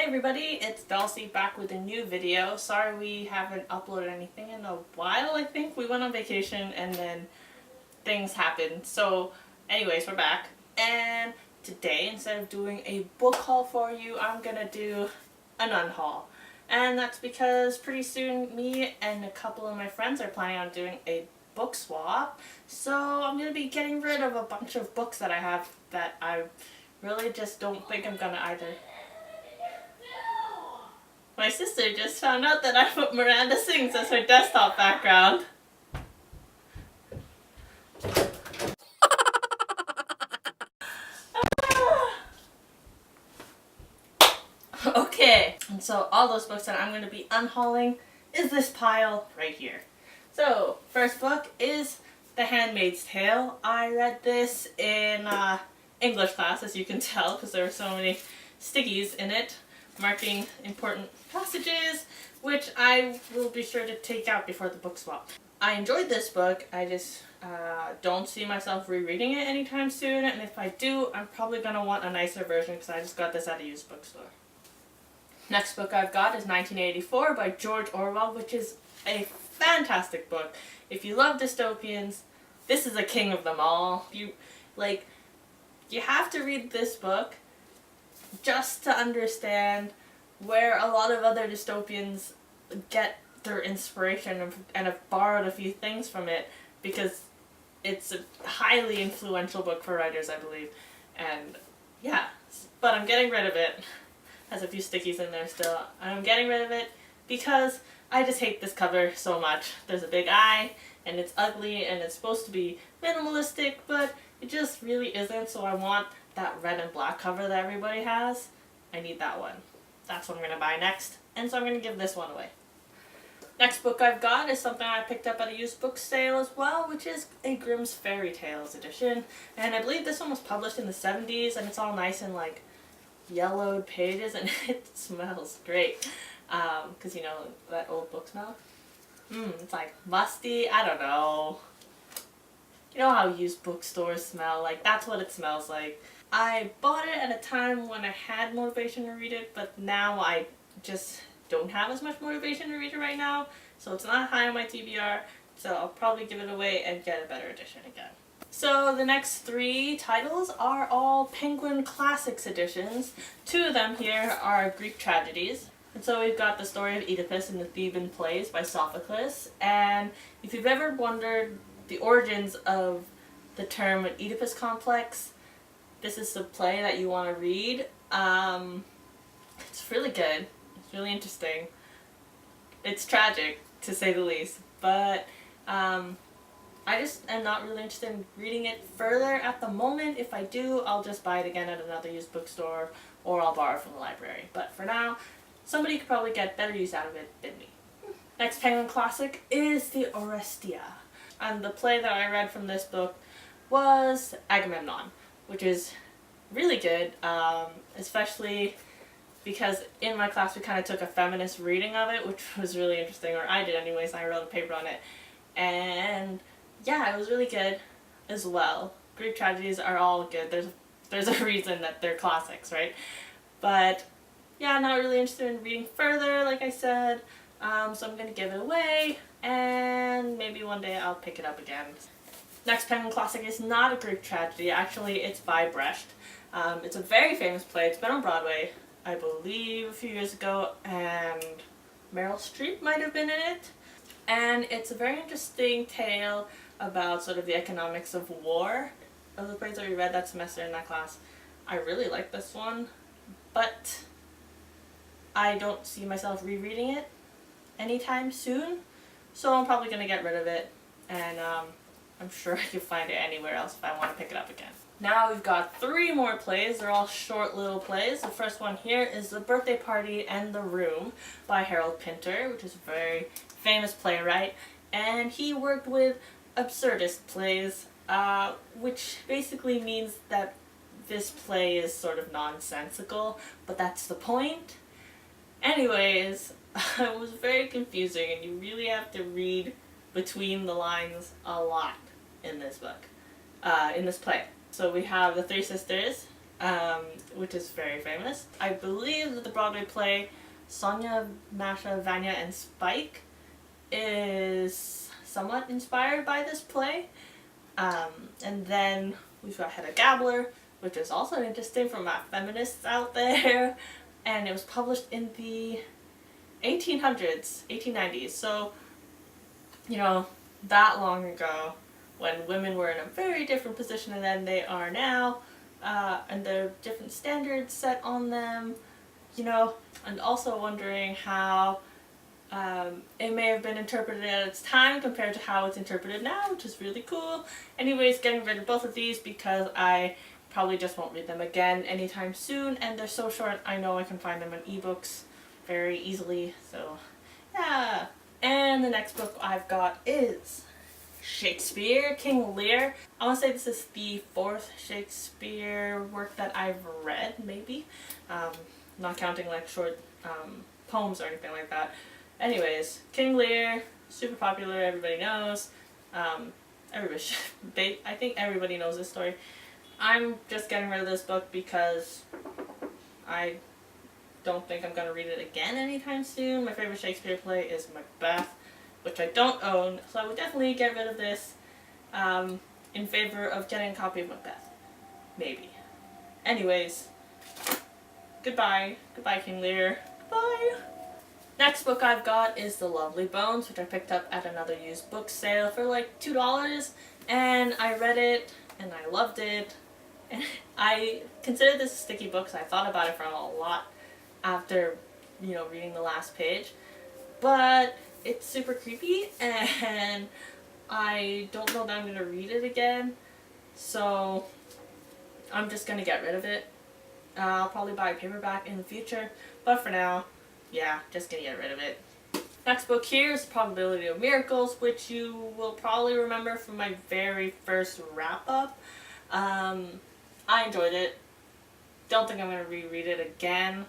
everybody, it's Dulce back with a new video. Sorry we haven't uploaded anything in a while. I think we went on vacation and then things happened. So anyways, we're back. And today, instead of doing a book haul for you, I'm gonna do an unhaul. And that's because pretty soon me and a couple of my friends are planning on doing a book swap. So I'm gonna be getting rid of a bunch of books that I have that I really just don't think I'm gonna either. My sister just found out that I put Miranda Sings as her desktop background. Okay, and so all those books that I'm going to be unhauling is this pile right here. So, first book is The Handmaid's Tale. I read this in English class, as you can tell, because there were so many stickies in it, marking important passages, which I will be sure to take out before the book swap. I enjoyed this book. I just don't see myself rereading it anytime soon, and if I do, I'm probably going to want a nicer version because I just got this at a used bookstore. Next book I've got is 1984 by George Orwell, which is a fantastic book. If you love dystopians, this is a king of them all. You have to read this book just to understand where a lot of other dystopians get their inspiration and have borrowed a few things from it, because it's a highly influential book for writers, I believe. And yeah, but I'm getting rid of it. Has a few stickies in there still. I'm getting rid of it because I just hate this cover so much. There's a big eye and it's ugly and it's supposed to be minimalistic, but it just really isn't. So I want that red and black cover that everybody has. I need that one. That's what I'm going to buy next, and so I'm going to give this one away. Next book I've got is something I picked up at a used book sale as well, which is a Grimm's Fairy Tales edition. And I believe this one was published in the 70s, and it's all nice and like yellowed pages, and it smells great. Because you know that old book smell? It's like musty, I don't know. You know how used bookstores smell? Like, that's what it smells like. I bought it at a time when I had motivation to read it, but now I just don't have as much motivation to read it right now, so it's not high on my TBR, so I'll probably give it away and get a better edition again. So the next three titles are all Penguin Classics editions. Two of them here are Greek tragedies. And so we've got the story of Oedipus in the Theban plays by Sophocles, and if you've ever wondered the origins of the term Oedipus complex, this is the play that you want to read. It's really good. It's really interesting. It's tragic, to say the least, but I just am not really interested in reading it further at the moment. If I do, I'll just buy it again at another used bookstore, or I'll borrow it from the library. But for now, somebody could probably get better use out of it than me. Next Penguin Classic is the Orestia. And the play that I read from this book was Agamemnon, which is really good, especially because in my class we kind of took a feminist reading of it, which was really interesting, or I did anyways, and I wrote a paper on it. And yeah, it was really good as well. Greek tragedies are all good. There's a reason that they're classics, right? But yeah, not really interested in reading further, like I said, so I'm going to give it away, and maybe one day I'll pick it up again. Next Penguin Classic is not a Greek tragedy. Actually, it's by Brecht. It's a very famous play. It's been on Broadway, I believe, a few years ago, and Meryl Streep might have been in it. And it's a very interesting tale about sort of the economics of war. Of the plays that we read that semester in that class, I really like this one, but I don't see myself rereading it anytime soon, so I'm probably going to get rid of it, and I'm sure I can find it anywhere else if I want to pick it up again. Now we've got three more plays. They're all short little plays. The first one here is The Birthday Party and the Room by Harold Pinter, which is a very famous playwright, and he worked with absurdist plays, which basically means that this play is sort of nonsensical, but that's the point. Anyways, it was very confusing, and you really have to read between the lines a lot in this book, in this play. So we have the three sisters, which is very famous. I believe that the Broadway play Sonia, Masha, Vanya, and Spike is somewhat inspired by this play. And then we've got Hedda Gabler, which is also interesting from my feminists out there. And it was published in the 1800s, 1890s. So, you know, that long ago, when women were in a very different position than they are now, and there are different standards set on them, you know, and also wondering how it may have been interpreted at its time compared to how it's interpreted now, which is really cool. Anyways, getting rid of both of these because I probably just won't read them again anytime soon, and they're so short I know I can find them in ebooks very easily, so yeah. And the next book I've got is Shakespeare, King Lear. I want to say this is the 4th Shakespeare work that I've read, maybe. Not counting like short poems or anything like that. Anyways, King Lear, super popular, everybody knows. I think everybody knows this story. I'm just getting rid of this book because I don't think I'm going to read it again anytime soon. My favorite Shakespeare play is Macbeth, which I don't own, so I would definitely get rid of this in favor of getting a copy of Macbeth. Maybe. Anyways, goodbye. Goodbye, King Lear. Goodbye. Next book I've got is The Lovely Bones, which I picked up at another used book sale for like $2, and I read it and I loved it. And I considered this a sticky book, so I thought about it for a lot after, you know, reading the last page. But it's super creepy, and I don't know that I'm going to read it again, so I'm just going to get rid of it. I'll probably buy a paperback in the future, but for now, yeah, just going to get rid of it. Next book here is The Probability of Miracles, which you will probably remember from my very first wrap-up. I enjoyed it. Don't think I'm going to reread it again.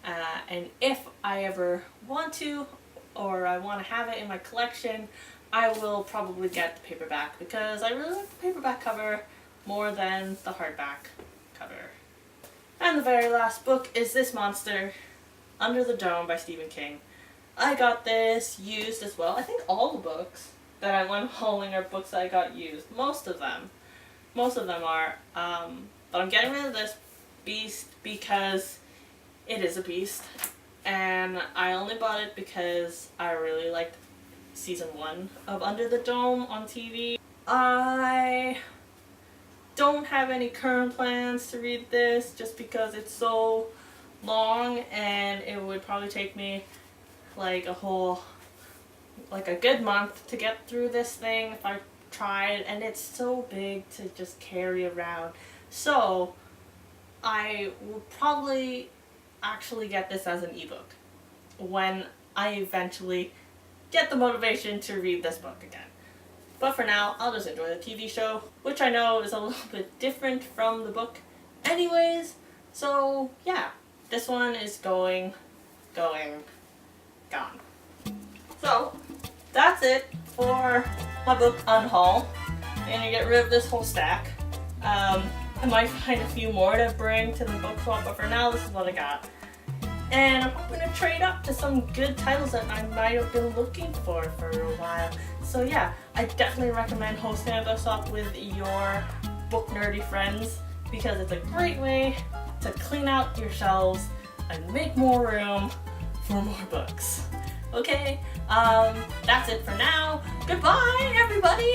And if I ever want to, or I want to have it in my collection, I will probably get the paperback because I really like the paperback cover more than the hardback cover. And the very last book is this monster, Under the Dome by Stephen King. I got this used as well. I think all the books that I'm hauling are books that I got used. Most of them are. But I'm getting rid of this beast because it is a beast. And I only bought it because I really liked season 1 of Under the Dome on TV. I don't have any current plans to read this just because it's so long and it would probably take me like a good month to get through this thing if I tried, and it's so big to just carry around. So I will probably actually get this as an ebook when I eventually get the motivation to read this book again. But for now, I'll just enjoy the TV show, which I know is a little bit different from the book anyways. So yeah, this one is gone. So that's it for my book UNHAUL. I'm gonna get rid of this whole stack. I might find a few more to bring to the book swap, but for now this is what I got. And I'm hoping to trade up to some good titles that I might have been looking for a while. So yeah, I definitely recommend hosting a book swap with your book nerdy friends because it's a great way to clean out your shelves and make more room for more books. Okay, that's it for now. Goodbye, everybody!